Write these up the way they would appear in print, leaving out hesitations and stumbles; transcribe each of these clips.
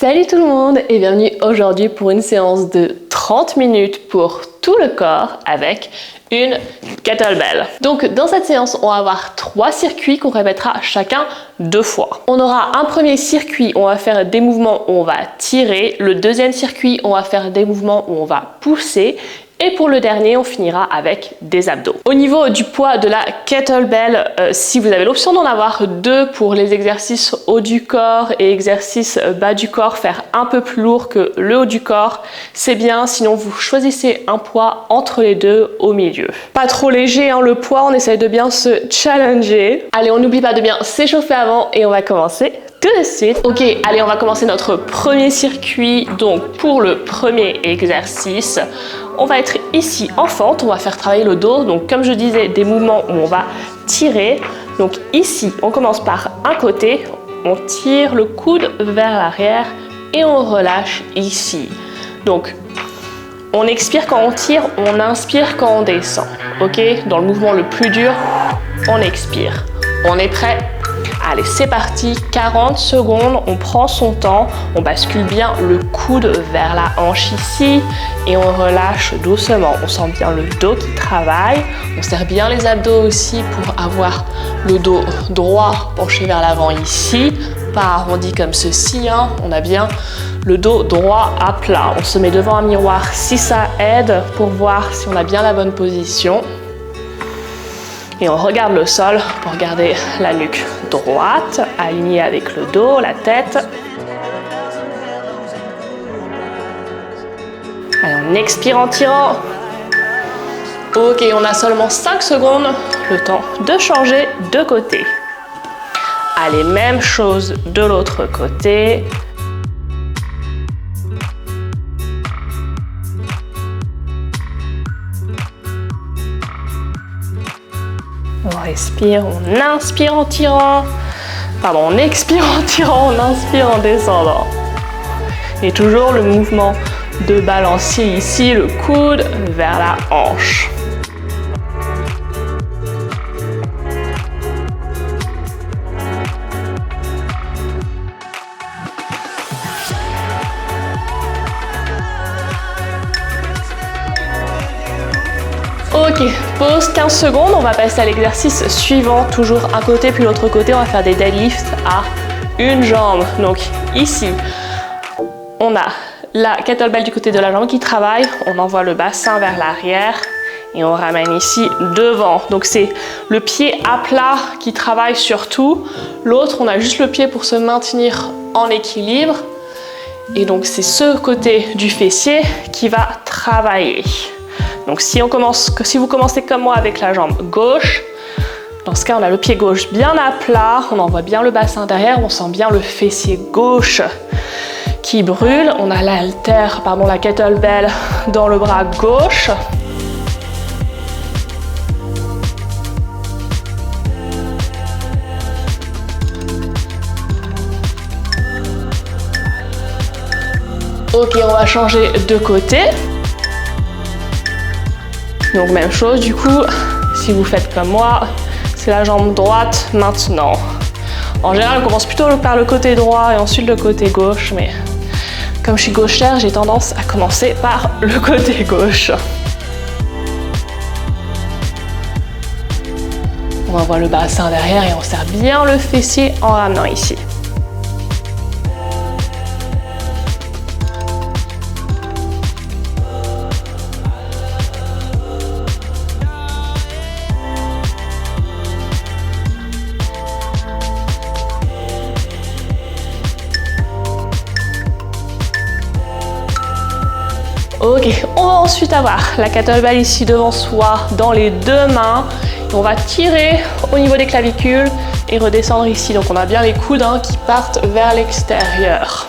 Salut tout le monde et bienvenue aujourd'hui pour une séance de 30 minutes pour tout le corps avec une kettlebell. Donc dans cette séance, on va avoir 3 circuits qu'on répétera chacun 2 fois. On aura un premier circuit, on va faire des mouvements où on va tirer. Le deuxième circuit, on va faire des mouvements où on va pousser. Et pour le dernier, on finira avec des abdos. Au niveau du poids de la kettlebell, si vous avez l'option d'en avoir 2 pour les exercices haut du corps et exercices bas du corps, faire un peu plus lourd que le haut du corps, c'est bien. Sinon, vous choisissez un poids entre les deux au milieu. Pas trop léger, hein, le poids, on essaye de bien se challenger. Allez, on n'oublie pas de bien s'échauffer avant et on va commencer tout de suite. Ok, allez, on va commencer notre premier circuit. Donc, pour le premier exercice, on va être ici en fente, on va faire travailler le dos. Donc, comme je disais, des mouvements où on va tirer. Donc, ici, on commence par un côté, on tire le coude vers l'arrière et on relâche ici. Donc, on expire quand on tire, on inspire quand on descend. Ok, dans le mouvement le plus dur, on expire. On est prêt? Allez, c'est parti, 40 secondes, on prend son temps, on bascule bien le coude vers la hanche ici et on relâche doucement. On sent bien le dos qui travaille, on serre bien les abdos aussi pour avoir le dos droit penché vers l'avant ici, pas arrondi comme ceci, hein. On a bien le dos droit à plat. On se met devant un miroir si ça aide pour voir si on a bien la bonne position. Et on regarde le sol pour garder la nuque droite, alignée avec le dos, la tête. Allez, on expire en tirant. Ok, on a seulement 5 secondes, le temps de changer de côté. Allez, même chose de l'autre côté. On respire, on inspire en tirant. Pardon, on expire en tirant, on inspire en descendant. Et toujours le mouvement de balancier ici, le coude vers la hanche. Ok, pause 15 secondes, on va passer à l'exercice suivant, toujours un côté puis l'autre côté, on va faire des deadlifts à une jambe. Donc ici, on a la kettlebell du côté de la jambe qui travaille, on envoie le bassin vers l'arrière et on ramène ici devant. Donc c'est le pied à plat qui travaille surtout, l'autre on a juste le pied pour se maintenir en équilibre et donc c'est ce côté du fessier qui va travailler. Donc si vous commencez comme moi avec la jambe gauche, dans ce cas on a le pied gauche bien à plat, on envoie bien le bassin derrière, on sent bien le fessier gauche qui brûle. On a la kettlebell dans le bras gauche. Ok, on va changer de côté. Donc même chose, du coup, si vous faites comme moi, c'est la jambe droite maintenant. En général, on commence plutôt par le côté droit et ensuite le côté gauche, mais comme je suis gauchère, j'ai tendance à commencer par le côté gauche. On envoie le bassin derrière et on serre bien le fessier en ramenant ici. Ok, on va ensuite avoir la kettlebell ici devant soi dans les 2 mains. Et on va tirer au niveau des clavicules et redescendre ici. Donc on a bien les coudes qui partent vers l'extérieur.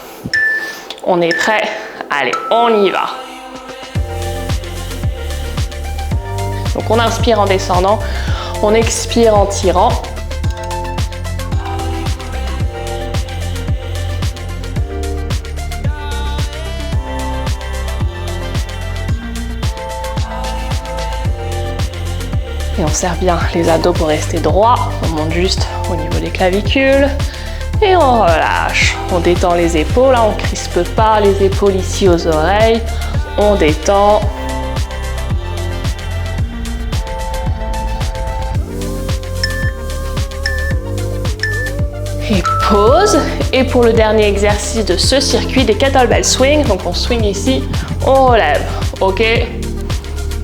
On est prêt? Allez, on y va. Donc on inspire en descendant, on expire en tirant. Et on serre bien les abdos pour rester droit. On monte juste au niveau des clavicules. Et on relâche. On détend les épaules, hein, on crispe pas les épaules ici aux oreilles. On détend. Et pause. Et pour le dernier exercice de ce circuit des kettlebell swing, donc on swing ici, on relève, ok?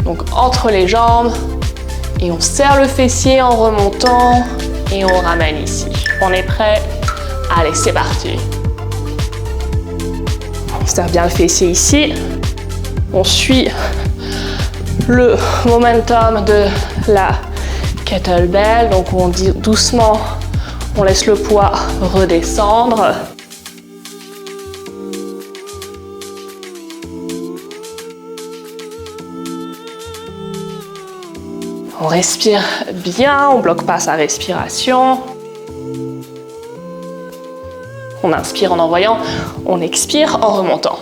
Donc entre les jambes, et on serre le fessier en remontant, et on ramène ici. On est prêt? Allez, c'est parti. On serre bien le fessier ici. On suit le momentum de la kettlebell, donc on dit doucement. On laisse le poids redescendre. On respire bien, on ne bloque pas sa respiration. On inspire en envoyant, on expire en remontant.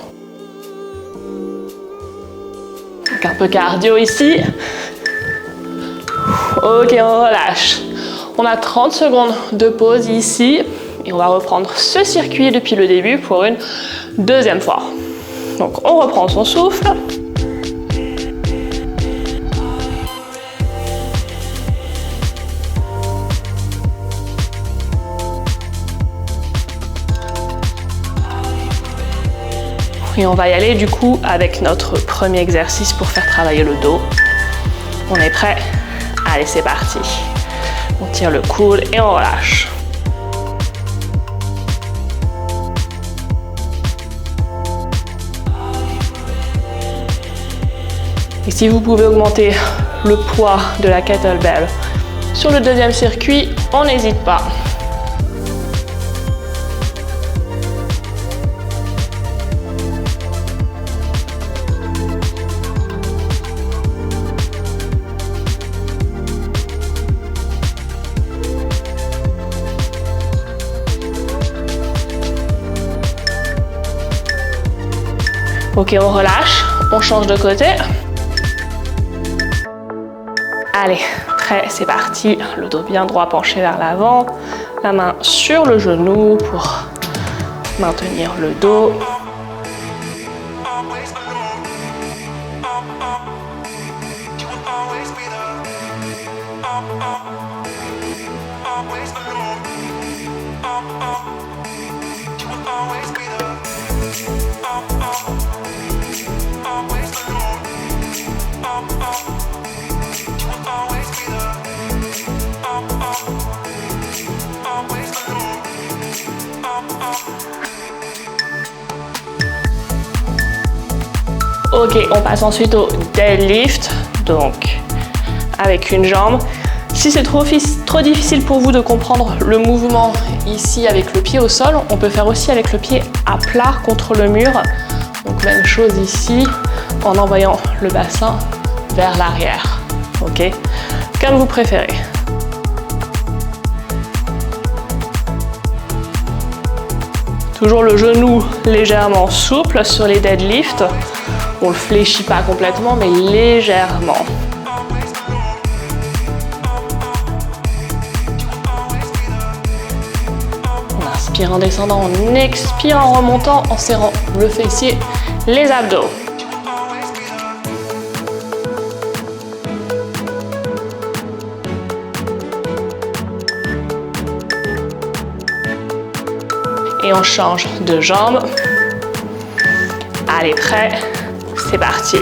Donc un peu cardio ici. Ok, on relâche. On a 30 secondes de pause ici et on va reprendre ce circuit depuis le début pour une deuxième fois. Donc on reprend son souffle. Et on va y aller du coup avec notre premier exercice pour faire travailler le dos. On est prêt? Allez, c'est parti. On tire le coude et on relâche. Et si vous pouvez augmenter le poids de la kettlebell sur le deuxième circuit, on n'hésite pas. Ok, on relâche, on change de côté. Allez, prêt, c'est parti. Le dos bien droit penché vers l'avant. La main sur le genou pour maintenir le dos. Ok, on passe ensuite au deadlift, donc avec une jambe. Si c'est trop difficile pour vous de comprendre le mouvement ici avec le pied au sol, on peut faire aussi avec le pied à plat contre le mur. Donc même chose ici, en envoyant le bassin vers l'arrière. Ok, comme vous préférez. Toujours le genou légèrement souple sur les deadlifts. On ne le fléchit pas complètement, mais légèrement. On inspire en descendant, on expire en remontant, en serrant le fessier, les abdos. Et on change de jambe. Allez, prêt, c'est parti.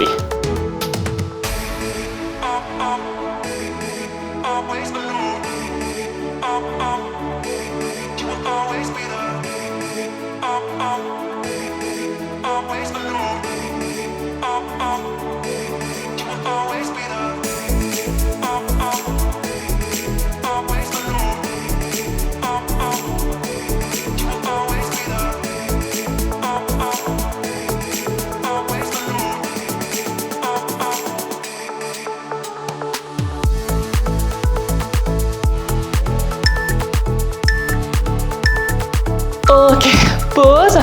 Ok, pause.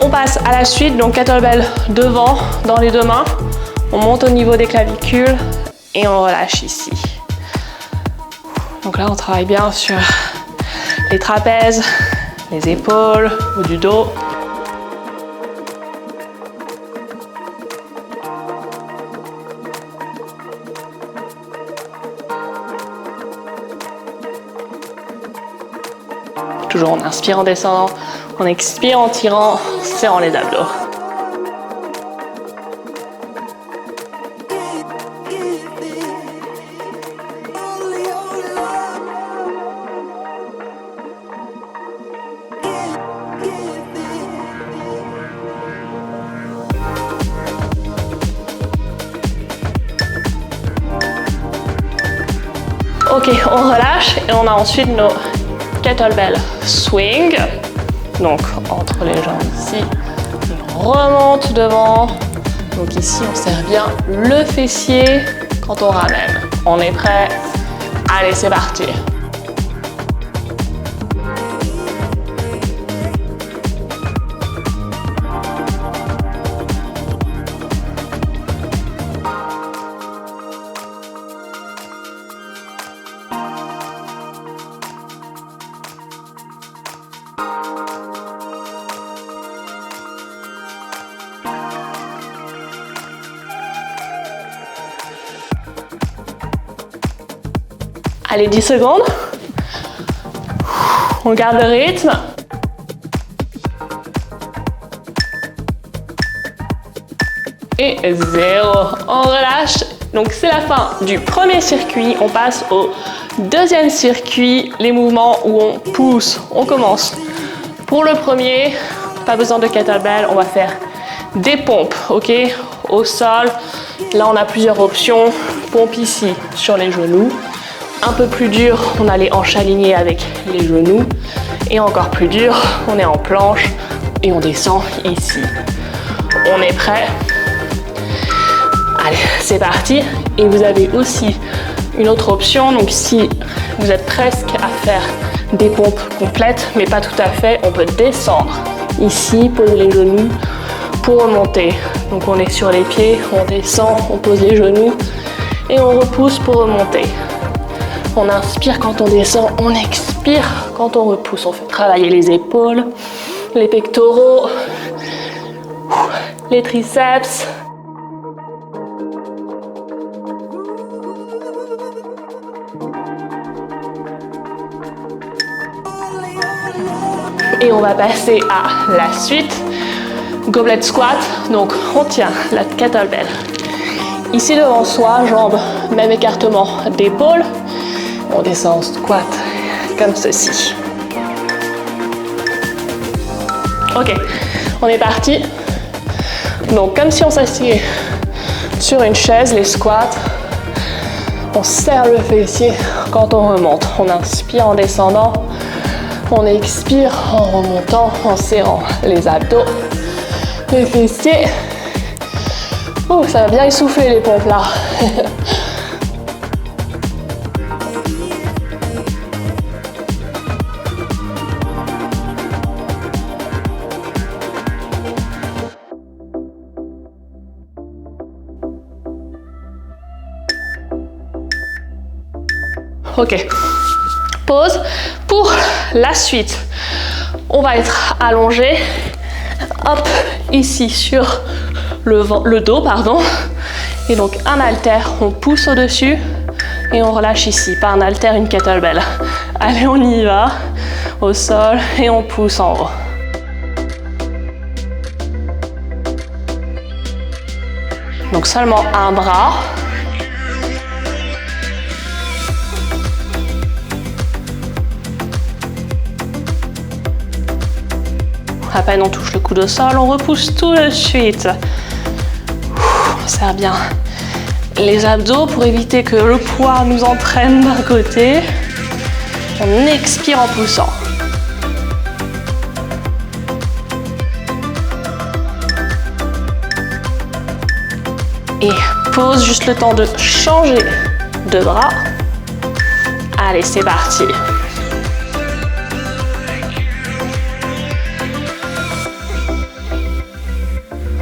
On passe à la suite, donc kettlebell devant, dans les deux mains. On monte au niveau des clavicules et on relâche ici. Donc là, on travaille bien sur les trapèzes, les épaules ou du dos. Toujours on inspire en descendant, on expire en tirant, en serrant les abdos. Ok, on relâche et on a ensuite nos kettlebell swing. Donc entre les jambes ici, et on remonte devant. Donc ici, on serre bien le fessier quand on ramène. On est prêt? Allez, c'est parti. Allez, 10 secondes. On garde le rythme. Et 0. On relâche. Donc c'est la fin du premier circuit. On passe au deuxième circuit, les mouvements où on pousse. On commence. Pour le premier, pas besoin de kettlebell, on va faire des pompes, ok? Au sol. Là, on a plusieurs options. Pompe ici sur les genoux. Un peu plus dur, on a les hanches alignées avec les genoux. Et encore plus dur, on est en planche et on descend ici. On est prêt? Allez, c'est parti. Et vous avez aussi une autre option. Donc si vous êtes presque à faire des pompes complètes, mais pas tout à fait, on peut descendre ici, poser les genoux pour remonter. Donc on est sur les pieds, on descend, on pose les genoux et on repousse pour remonter. On inspire quand on descend, on expire quand on repousse. On fait travailler les épaules, les pectoraux, les triceps. Et on va passer à la suite. Goblet squat, donc on tient la kettlebell. Ici devant soi, jambes, même écartement d'épaule. On descend en squat comme ceci. Ok, on est parti. Donc comme si on s'assied sur une chaise, les squats. On serre le fessier quand on remonte. On inspire en descendant. On expire en remontant, en serrant les abdos, les fessiers. Ouh, ça va bien essouffler les pompes là. Ok, pause. Pour la suite, on va être allongé, hop, ici sur le dos, pardon. Et donc un haltère, on pousse au-dessus et on relâche ici. Pas un haltère, une kettlebell. Allez, on y va, au sol et on pousse en haut. Donc seulement un bras. À peine on touche le coude au sol, on repousse tout de suite. On serre bien les abdos pour éviter que le poids nous entraîne d'un côté. On expire en poussant. Et pause, juste le temps de changer de bras. Allez, c'est parti.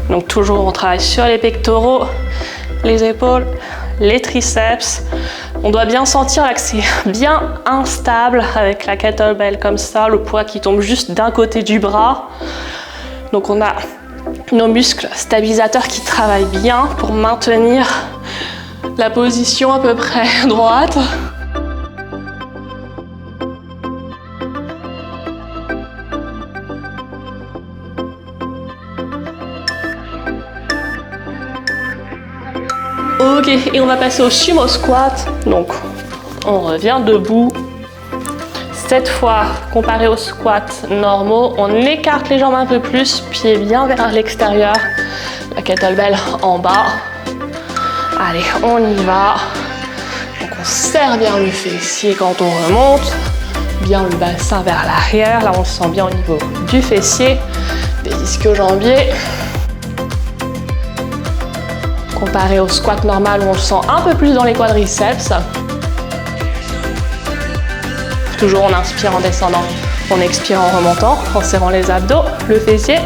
Donc toujours on travaille sur les pectoraux, les épaules, les triceps, On doit bien sentir là que c'est bien instable avec la kettlebell comme ça, le poids qui tombe juste d'un côté du bras. Donc on a nos muscles stabilisateurs qui travaillent bien pour maintenir la position à peu près droite. Ok, et on va passer au sumo squat. Donc, on revient debout. Cette fois, comparé aux squats normaux, on écarte les jambes un peu plus, pieds bien vers l'extérieur, la kettlebell en bas. Allez, on y va. Donc, on serre bien le fessier quand on remonte, bien le bassin vers l'arrière. Là, on le sent bien au niveau du fessier, des ischio-jambiers. Comparé au squat normal où on le sent un peu plus dans les quadriceps. Toujours on inspire en descendant, on expire en remontant, en serrant les abdos, le fessier.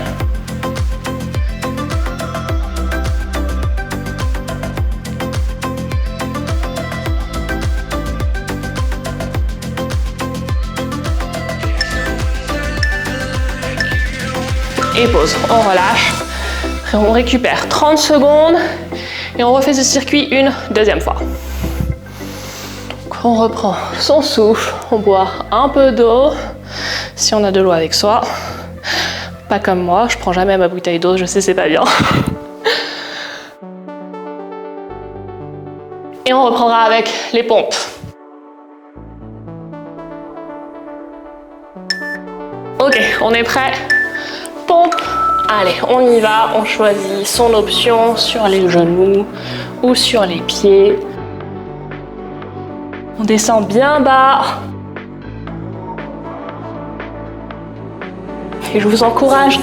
Et pause, on relâche. On récupère 30 secondes et on refait ce circuit une deuxième fois. Donc on reprend son souffle, on boit un peu d'eau, si on a de l'eau avec soi. Pas comme moi, je prends jamais ma bouteille d'eau, je sais c'est pas bien. Et on reprendra avec les pompes. Ok, on est prêt. Pompe. Allez, on y va, on choisit son option sur les genoux ou sur les pieds. On descend bien bas. Et je vous encourage,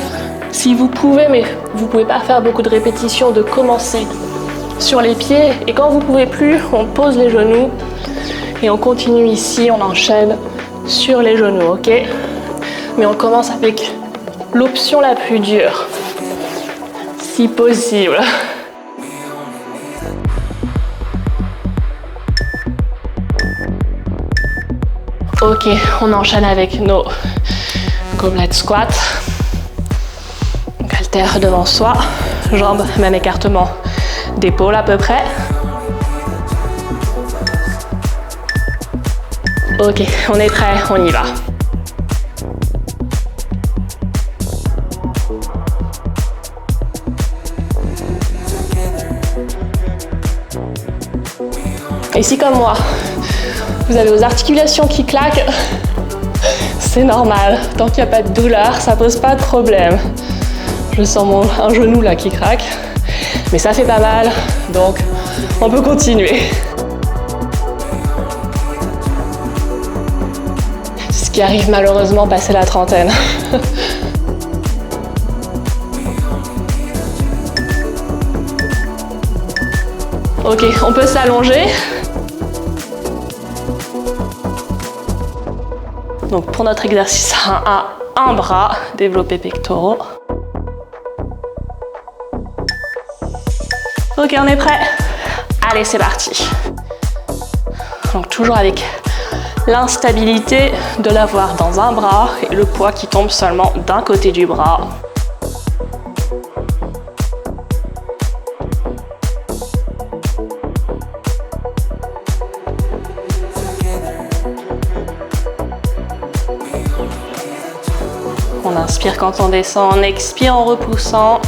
si vous pouvez, mais vous ne pouvez pas faire beaucoup de répétitions, de commencer sur les pieds. Et quand vous ne pouvez plus, on pose les genoux et on continue ici, on enchaîne sur les genoux, ok? Mais on commence avec l'option la plus dure, si possible. Ok, on enchaîne avec nos goblet squat. Donc haltère devant soi, jambes, même écartement d'épaule à peu près. Ok, on est prêt, on y va. Et si comme moi, vous avez vos articulations qui claquent, c'est normal. Tant qu'il n'y a pas de douleur, ça pose pas de problème. Je sens un genou là qui craque, mais ça fait pas mal, donc on peut continuer. C'est ce qui arrive malheureusement passé la trentaine. Ok, on peut s'allonger. Donc pour notre exercice 1 à un bras, développé pectoraux. Ok, on est prêt? Allez, c'est parti. Donc toujours avec l'instabilité de l'avoir dans un bras et le poids qui tombe seulement d'un côté du bras. On inspire quand on descend, on expire en repoussant.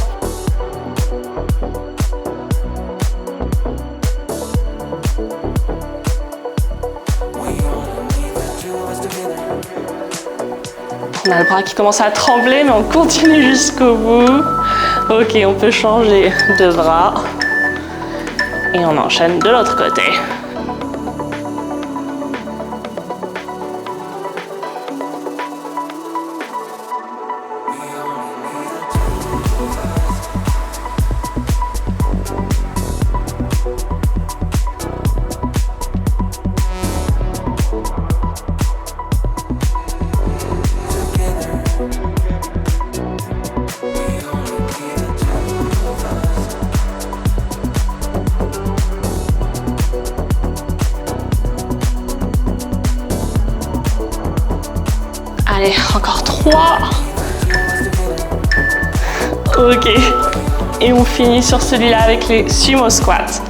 On a le bras qui commence à trembler, mais on continue jusqu'au bout. Ok, on peut changer de bras. Et on enchaîne de l'autre côté. Allez, encore 3. Ok. Et on finit sur celui-là avec les sumo squats.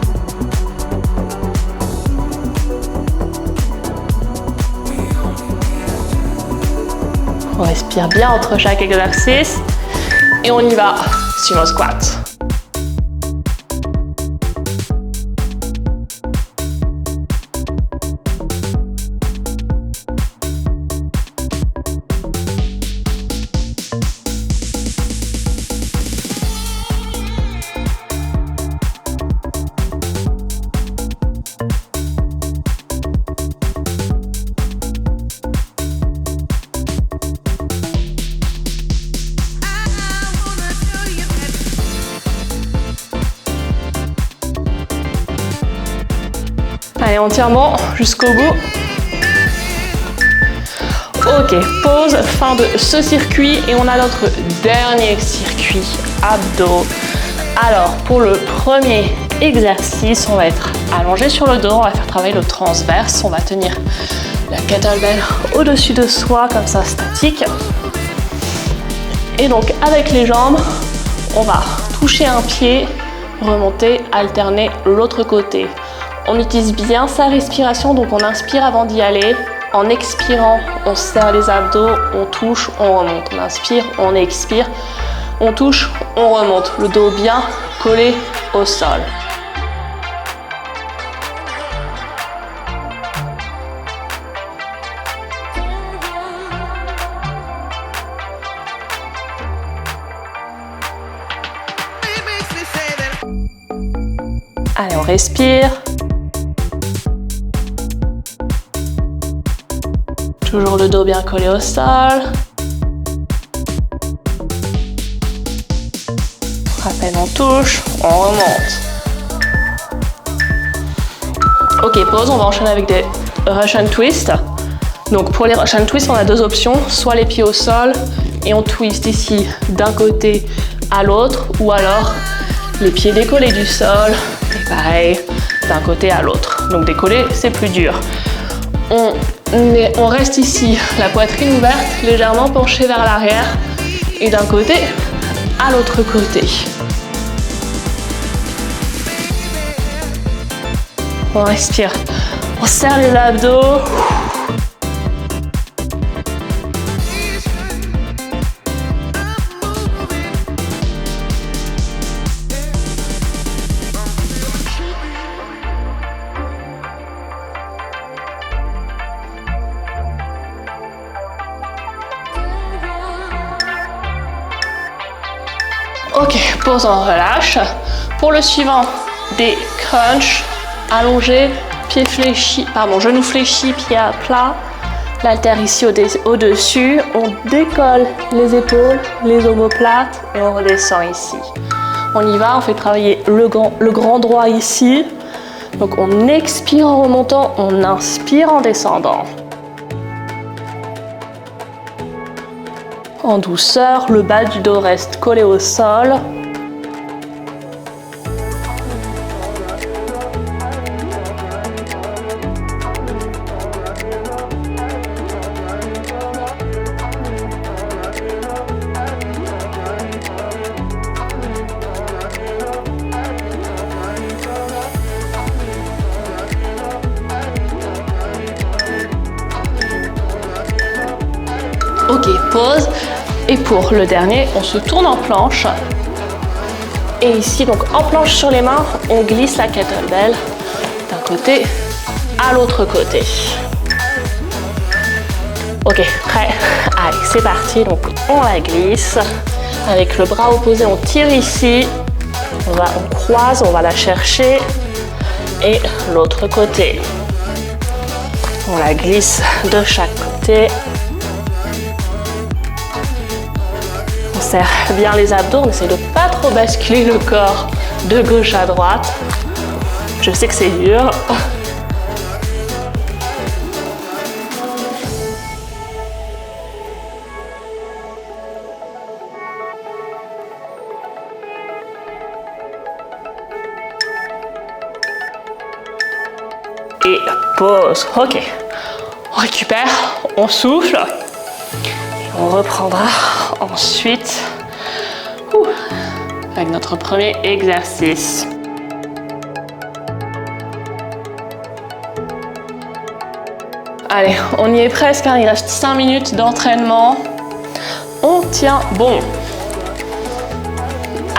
On respire bien entre chaque exercice. Et on y va, sumo squat. Allez, on tient bon jusqu'au bout. Ok, pause, fin de ce circuit et on a notre dernier circuit abdos. Alors, pour le premier exercice, on va être allongé sur le dos, on va faire travailler le transverse, on va tenir la kettlebell au-dessus de soi, comme ça, statique. Et donc, avec les jambes, on va toucher un pied, remonter, alterner l'autre côté. On utilise bien sa respiration, donc on inspire avant d'y aller. En expirant, on serre les abdos, on touche, on remonte. On inspire, on expire, on touche, on remonte. Le dos bien collé au sol. Allez, on respire. Toujours le dos bien collé au sol. Rappel, on touche, on remonte. Ok, pause, on va enchaîner avec des Russian twists. Donc pour les Russian twists, on a deux options, soit les pieds au sol et on twist ici d'un côté à l'autre, ou alors les pieds décollés du sol, et pareil, d'un côté à l'autre. Donc décoller, c'est plus dur. On reste ici, la poitrine ouverte, légèrement penchée vers l'arrière et d'un côté à l'autre côté. On respire, on serre les abdos. Ok, pause, on relâche. Pour le suivant, des crunchs, allongés, pieds fléchis, genoux fléchis, pieds à plat. L'haltère ici au-dessus. On décolle les épaules, les omoplates et on redescend ici. On y va, on fait travailler le grand droit ici. Donc on expire en remontant, on inspire en descendant. En douceur, le bas du dos reste collé au sol. Ok, pause. Et pour le dernier, on se tourne en planche. Et ici, donc en planche sur les mains, on glisse la kettlebell d'un côté à l'autre côté. Ok, prêt? Allez, c'est parti. Donc on la glisse. Avec le bras opposé, on tire ici. On croise, on va la chercher. Et l'autre côté. On la glisse de chaque côté. On serre bien les abdos, on essaie de pas trop basculer le corps de gauche à droite. Je sais que c'est dur. Et pause. Ok. On récupère, on souffle. On reprendra ensuite avec notre premier exercice. Allez, on y est presque, hein, il reste 5 minutes d'entraînement. On tient bon.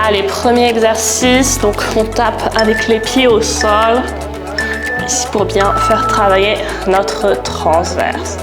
Allez, premier exercice, donc on tape avec les pieds au sol, ici pour bien faire travailler notre transverse.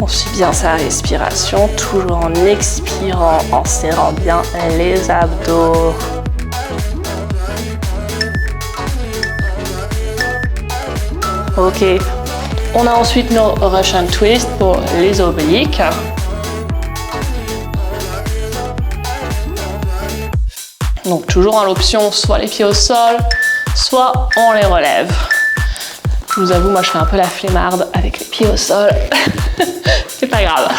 On suit bien sa respiration, toujours en expirant, en serrant bien les abdos. Ok, on a ensuite nos Russian Twist pour les obliques. Donc toujours en l'option, soit les pieds au sol, soit on les relève. Je vous avoue, moi je fais un peu la flemmarde avec les pieds au sol. C'est pas grave.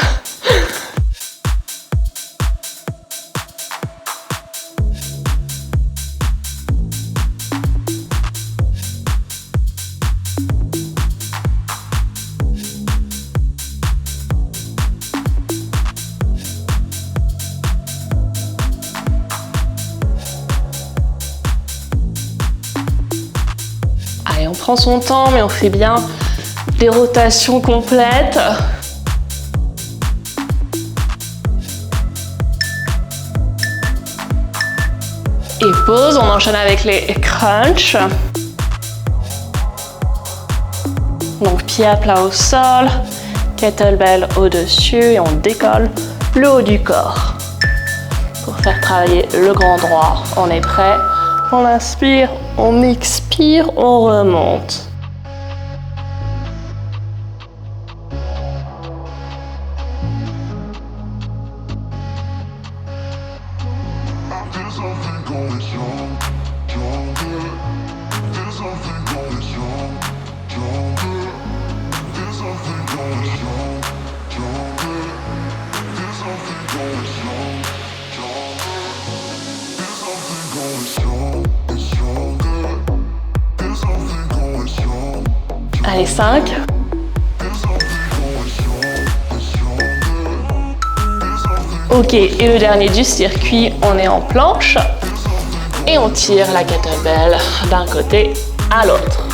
Allez, on prend son temps, mais on fait bien des rotations complètes. Et pause, on enchaîne avec les crunchs. Donc pied à plat au sol, kettlebell au-dessus et on décolle le haut du corps. Pour faire travailler le grand droit, on est prêt. On inspire, on expire, on remonte. Allez, 5. Ok, et le dernier du circuit, on est en planche et on tire la kettlebell d'un côté à l'autre.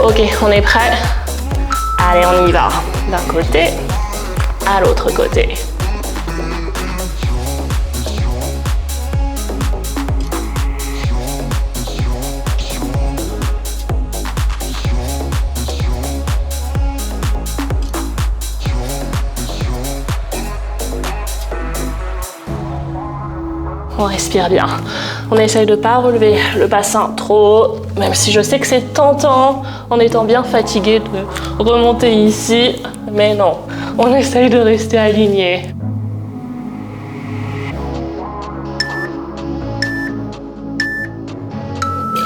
Ok, on est prêt? Allez, on y va. D'un côté à l'autre côté. On respire bien. On essaye de ne pas relever le bassin trop haut, même si je sais que c'est tentant en étant bien fatigué de remonter ici, mais non, on essaye de rester aligné.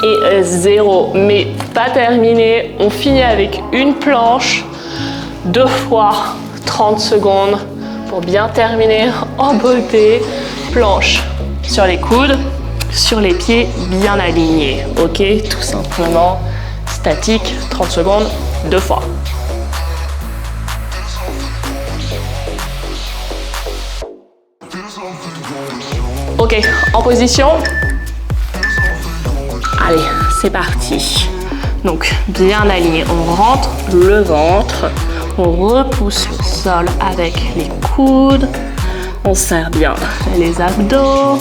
Et 0, mais pas terminé. On finit avec une planche, 2 fois 30 secondes pour bien terminer en beauté. Planche sur les coudes, sur les pieds bien alignés, ok? Tout simplement, statique, 30 secondes, 2 fois. Ok, en position. Allez, c'est parti. Donc, bien aligné, on rentre le ventre, on repousse le sol avec les coudes, on serre bien les abdos.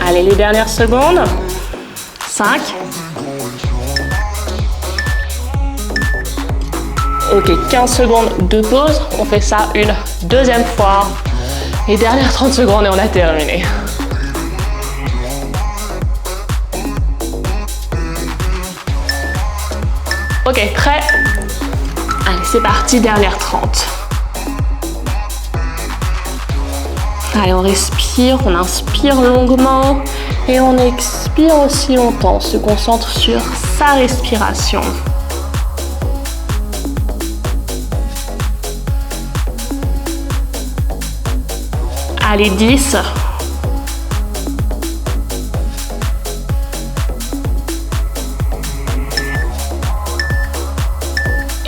Allez, les dernières secondes. 5. Ok, 15 secondes de pause. On fait ça une deuxième fois. Les dernières 30 secondes et on a terminé. Ok, prêt? Allez, c'est parti, dernière 30. Allez, on respire, on inspire longuement et on expire aussi longtemps. On se concentre sur sa respiration. Allez, 10.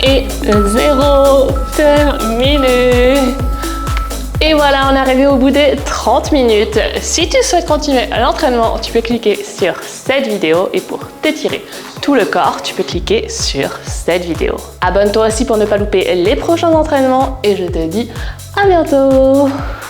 Et 0, terminé. Et voilà, on est arrivé au bout des 30 minutes. Si tu souhaites continuer l'entraînement, tu peux cliquer sur cette vidéo et pour t'étirer tout le corps, tu peux cliquer sur cette vidéo. Abonne-toi aussi pour ne pas louper les prochains entraînements et je te dis à bientôt.